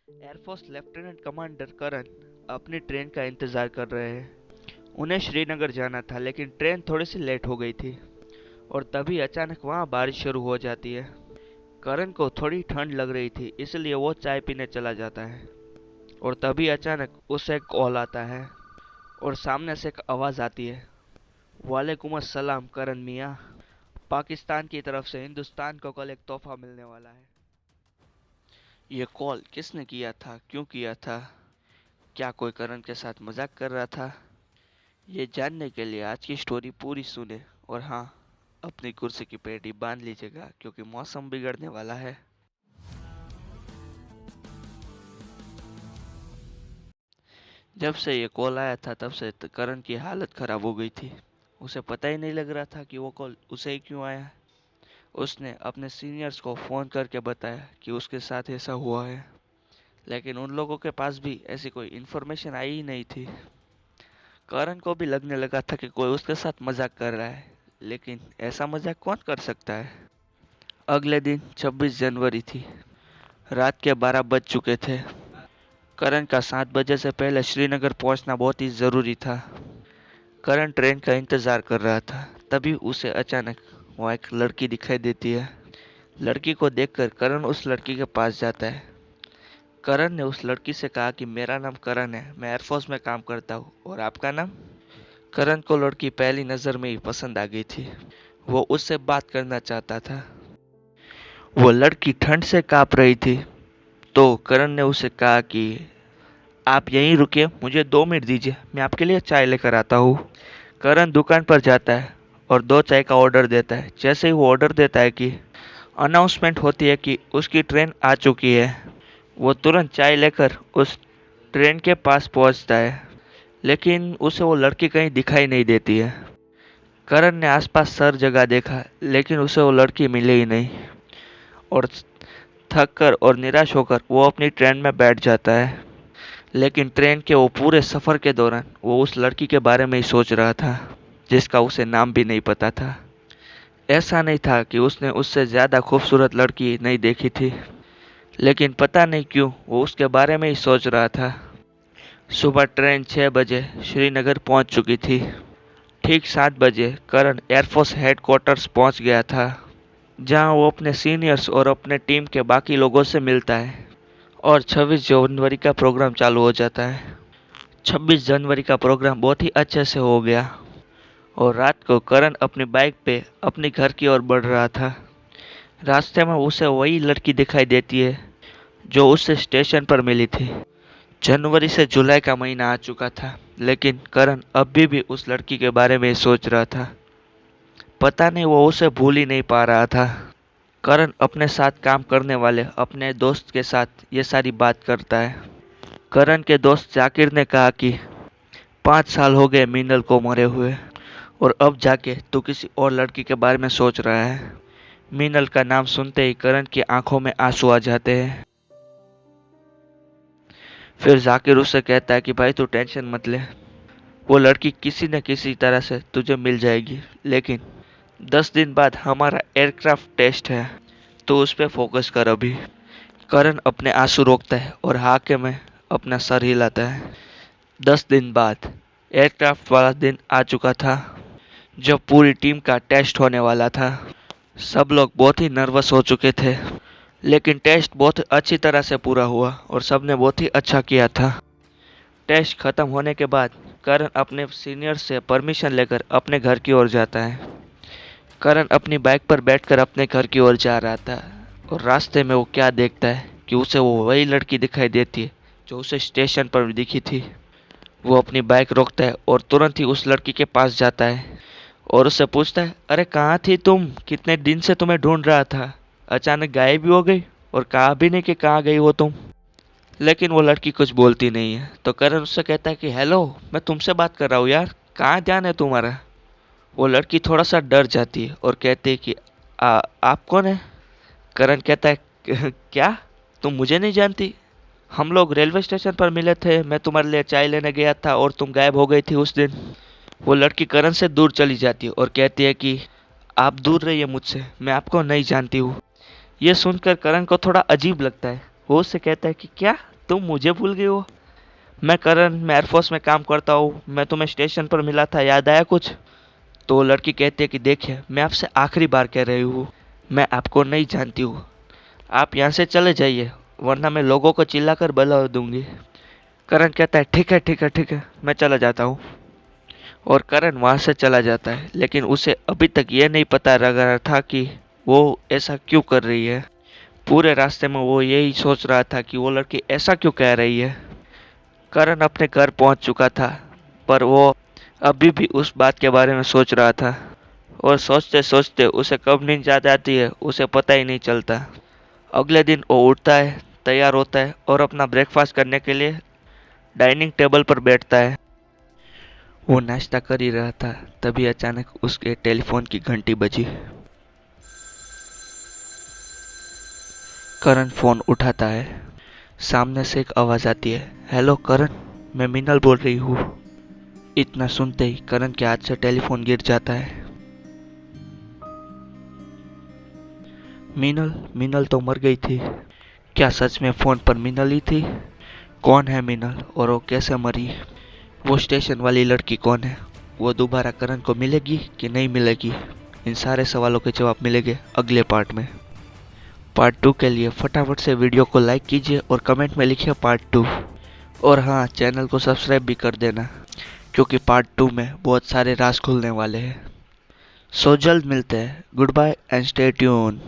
Air force lieutenant commander करण अपनी train का इंतजार कर रहे हैं। उन्हें श्रीनगर जाना था लेकिन ट्रेन थोड़ी सी लेट हो गई थी और तभी अचानक वहां बारिश शुरू हो जाती है। करण को थोड़ी ठंड लग रही थी इसलिए वो चाय पीने चला जाता है और तभी अचानक उसे एक कॉल आता है और सामने से एक आवाज आती है, वालेकुम अस्सलाम करण मियाँ, पाकिस्तान की तरफ से हिंदुस्तान को कल एक तोहफा मिलने वाला है। ये कॉल किसने किया था, क्यों किया था, क्या कोई करण के साथ मजाक कर रहा था? ये जानने के लिए आज की स्टोरी पूरी सुने और हाँ, अपनी कुर्सी की पेटी बांध लीजिएगा क्योंकि मौसम बिगड़ने वाला है। जब से ये कॉल आया था तब से करण की हालत खराब हो गई थी। उसे पता ही नहीं लग रहा था कि वो कॉल उसे ही क्यों आया। उसने अपने सीनियर्स को फोन करके बताया कि उसके साथ ऐसा हुआ है, लेकिन उन लोगों के पास भी ऐसी कोई इन्फॉर्मेशन आई ही नहीं थी। करण को भी लगने लगा था कि कोई उसके साथ मजाक कर रहा है, लेकिन ऐसा मजाक कौन कर सकता है। अगले दिन 26 जनवरी थी। रात के 12 बज चुके थे। करण का 7 बजे से पहले श्रीनगर पहुंचना बहुत ही जरूरी था। करण ट्रेन का इंतजार कर रहा था, तभी उसे अचानक वहाँ एक लड़की दिखाई देती है। लड़की को देखकर करण उस लड़की के पास जाता है। करण ने उस लड़की से कहा कि मेरा नाम करण है, मैं एयरफोर्स में काम करता हूँ, और आपका नाम? करण को लड़की पहली नजर में ही पसंद आ गई थी। वो उससे बात करना चाहता था। वो लड़की ठंड से कांप रही थी, तो करण ने उसे कहा कि आप यहीं रुकिए, मुझे 2 मिनट दीजिए, मैं आपके लिए चाय लेकर आता हूँ। करण दुकान पर जाता है और 2 चाय का ऑर्डर देता है। जैसे ही वो ऑर्डर देता है कि अनाउंसमेंट होती है कि उसकी ट्रेन आ चुकी है, वो तुरंत चाय लेकर उस ट्रेन के पास पहुंचता है, लेकिन उसे वो लड़की कहीं दिखाई नहीं देती है। करण ने आसपास सर जगह देखा लेकिन उसे वो लड़की मिली ही नहीं, और थक कर और निराश होकर वो अपनी ट्रेन में बैठ जाता है। लेकिन ट्रेन के वो पूरे सफर के दौरान वो उस लड़की के बारे में ही सोच रहा था, जिसका उसे नाम भी नहीं पता था। ऐसा नहीं था कि उसने उससे ज्यादा खूबसूरत लड़की नहीं देखी थी, लेकिन पता नहीं क्यों वो उसके बारे में ही सोच रहा था। सुबह ट्रेन 6 बजे श्रीनगर पहुंच चुकी थी। ठीक 7 बजे करण एयरफोर्स हेडक्वार्टर्स पहुंच गया था, जहां वो अपने सीनियर्स और अपने टीम के बाकी लोगों से मिलता है और 26 जनवरी का प्रोग्राम चालू हो जाता है। 26 जनवरी का प्रोग्राम बहुत ही अच्छे से हो गया और रात को करण अपनी बाइक पे अपने घर की ओर बढ़ रहा था। रास्ते में उसे वही लड़की दिखाई देती है जो उससे स्टेशन पर मिली थी। जनवरी से जुलाई का महीना आ चुका था, लेकिन करण अभी भी उस लड़की के बारे में सोच रहा था। पता नहीं वो उसे भूल ही नहीं पा रहा था। करण अपने साथ काम करने वाले अपने दोस्त के साथ ये सारी बात करता है। करण के दोस्त जाकिर ने कहा कि 5 साल हो गए मीनल को मरे हुए, और अब जाके तू किसी और लड़की के बारे में सोच रहा है। मीनल का नाम सुनते ही करण की आंखों में आंसू आ जाते हैं। फिर जाकिर उससे कहता है कि भाई तू टेंशन मत ले, वो लड़की किसी न किसी तरह से तुझे मिल जाएगी, लेकिन 10 दिन बाद हमारा एयरक्राफ्ट टेस्ट है, तो उस पर फोकस कर अभी। करण अपने आंसू रोकता है और हाके में अपना सर हिलाता है। 10 दिन बाद एयरक्राफ्ट वाला दिन आ चुका था, जब पूरी टीम का टेस्ट होने वाला था। सब लोग बहुत ही नर्वस हो चुके थे, लेकिन टेस्ट बहुत अच्छी तरह से पूरा हुआ और सबने बहुत ही अच्छा किया था। टेस्ट खत्म होने के बाद करण अपने सीनियर से परमिशन लेकर अपने घर की ओर जाता है। करण अपनी बाइक पर बैठकर अपने घर की ओर जा रहा था और रास्ते में वो क्या देखता है कि उसे वो वही लड़की दिखाई देती है जो उसे स्टेशन पर दिखी थी। वो अपनी बाइक रोकता है और तुरंत ही उस लड़की के पास जाता है और उससे पूछता है, अरे कहाँ थी तुम, कितने दिन से तुम्हें ढूंढ रहा था, अचानक गायब भी हो गई और कहा भी नहीं कि कहाँ गई हो तुम। लेकिन वो लड़की कुछ बोलती नहीं है, तो करण उससे कहता है कि हेलो, मैं तुमसे बात कर रहा हूँ यार, कहाँ ध्यान है तुम्हारा। वो लड़की थोड़ा सा डर जाती है और कहती है कि आप कौन है? करण कहता है, क्या, तुम मुझे नहीं जानती? हम लोग रेलवे स्टेशन पर मिले थे, मैं तुम्हारे लिए चाय लेने गया था और तुम गायब हो गई थी उस दिन। वो लड़की करण से दूर चली जाती है और कहती है कि आप दूर रहिए मुझसे, मैं आपको नहीं जानती हूँ। ये सुनकर करण को थोड़ा अजीब लगता है, वो उससे कहता है कि क्या तुम मुझे भूल गई हो? मैं करण, मैं एयरफोर्स में काम करता हूँ, मैं तुम्हें स्टेशन पर मिला था, याद आया कुछ? तो वो लड़की कहती है कि देखिए, मैं आपसे आखिरी बार कह रही हूँ, मैं आपको नहीं जानती हूँ, आप यहाँ से चले जाइए, वरना मैं लोगों को चिल्लाकर बुला दूंगी। करण कहता है ठीक है ठीक है ठीक है, मैं चला जाता हूँ। और करण वहां से चला जाता है, लेकिन उसे अभी तक यह नहीं पता लग रहा था कि वो ऐसा क्यों कर रही है। पूरे रास्ते में वो यही सोच रहा था कि वो लड़की ऐसा क्यों कह रही है। करण अपने घर पहुंच चुका था, पर वो अभी भी उस बात के बारे में सोच रहा था। और सोचते सोचते उसे कब नींद आ जाती है उसे पता ही नहीं चलता। अगले दिन वो उठता है, तैयार होता है और अपना ब्रेकफास्ट करने के लिए डाइनिंग टेबल पर बैठता है। वो नाश्ता कर ही रहा था, तभी अचानक उसके टेलीफोन की घंटी बजी। करण फोन उठाता है। सामने से एक आवाज आती है, हेलो करण, मैं मीनल बोल रही हूँ। इतना सुनते ही करण के हाथ से टेलीफोन गिर जाता है। मीनल, मीनल तो मर गई थी। क्या सच में फोन पर मीनल ही थी? कौन है मीनल और वो कैसे मरी? वो स्टेशन वाली लड़की कौन है? वो दोबारा करण को मिलेगी कि नहीं मिलेगी? इन सारे सवालों के जवाब मिलेंगे अगले पार्ट में। पार्ट 2 के लिए फटाफट से वीडियो को लाइक कीजिए और कमेंट में लिखिए पार्ट 2। और हाँ, चैनल को सब्सक्राइब भी कर देना, क्योंकि पार्ट 2 में बहुत सारे राज खुलने वाले हैं। सो जल्द मिलते हैं। Good bye and stay tune.